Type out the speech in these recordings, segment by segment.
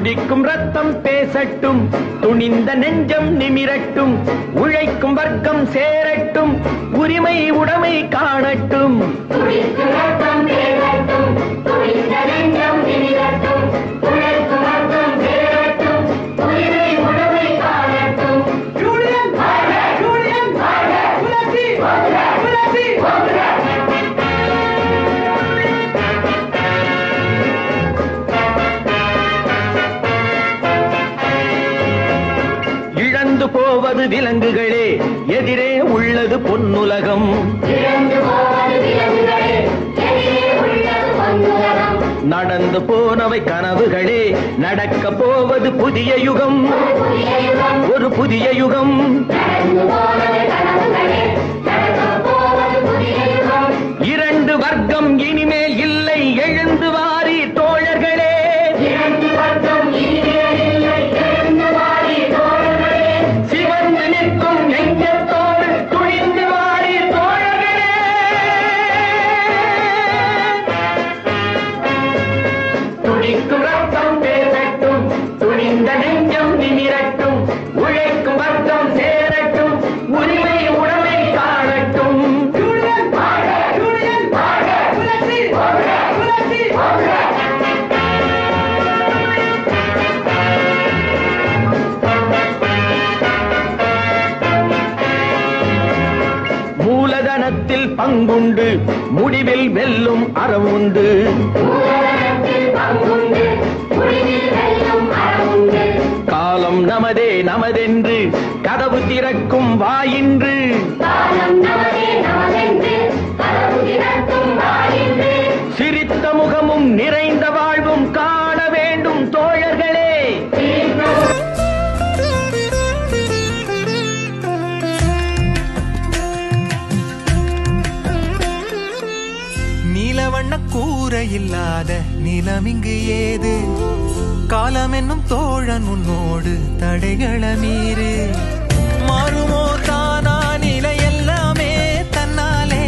துடிக்கும் ரத்தம் பேசட்டும், துணிந்த நெஞ்சம் நிமிரட்டும், உழைக்கும் வர்க்கம் சேரட்டும், உரிமை உடைமை காணட்டும். துடிக்கும் ரத்தம் பேசட்டும், துணிந்த நெஞ்சம் நிமிரட்டும், உழைக்கும் வர்க்கம் சேரட்டும், உரிமை உடைமை காணட்டும். யூனியன் வாழ்க, யூனியன் வாழ்க, புரட்சி வாழ்க, புரட்சி வாழ்க. இழந்து போவது விலங்குகளே, எதிரே உள்ளது பொன்னுலகம். நடந்து போனவை கனவுகளே, நடக்க போவது புதிய யுகம், ஒரு புதிய யுகம். இரண்டு வர்க்கம் இனிமேல் இல்லை, எழுந்து வாரி தோழர்களே. சிவந்து நிற்கும் நெஞ்சத்தோடு துணிந்து வாரி தோழர்களே. துடிக்கும் ரத்தம் பேசட்டும், துணிந்த நெஞ்சம் நிமிரட்டும், உழைக்கும் வர்க்கம் சேரட்டும், உரிமை உடைமை காணட்டும். யூனியன் வாழ்க, யூனியன் வாழ்க, புரட்சி வாழ்க, புரட்சி வாழ்க. மூலதனத்தில் பங்குண்டு, முடிவில் வெல்லும் அறவுண்டு. காலம் நமதே நமதென்று கதவு திறக்கும் வாயின்று. சிரித்த முகமும் நிறைந்த வாழ்வும் காண வேண்டும் தோழர்களே. நீலவண்ண கூரை இல்லாத நிலமிங்கு ஏது, காலம் என்னும் தோழன் உன்னோடு தடைகள மீறு. மாறுமோ தானா நிலை எல்லாமே தன்னாலே,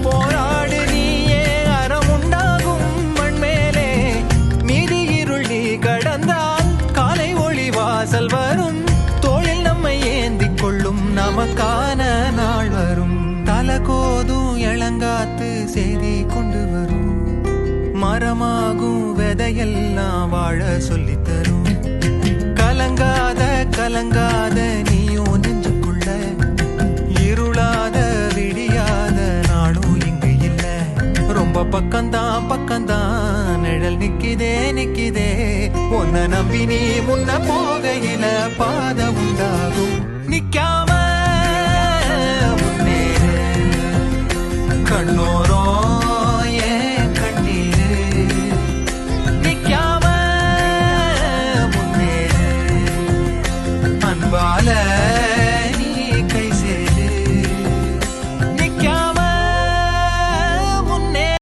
போராடு நீயே அறம் உண்டாகும் மண்மேலே. மீதி இருள் நீ கடந்தால் காலை ஒளி வாசல் வரும், தோளில் நம்மை ஏந்திக் கொள்ளும் நமக்கான நாள் வரும். தலகோதும் இளங்காத்து செய்தி கொண்டு வரும், மரமாகும் விதையெல்லாம் வாழ சொல்லித் தரும். கலங்காத கலங்காத நீயும் நெஞ்சுக்குள்ள, இருளாத விடியாத நாளும் இங்கு இல்ல. ரொம்ப பக்கம்தான் பக்கம்தான் நிழல் நிக்கிதே நிக்கிதே, உன்னை நம்பி நீ முன்ன போகையில பாத உண்டாகும். நிக்காம முன்னேறு, கண்ணோ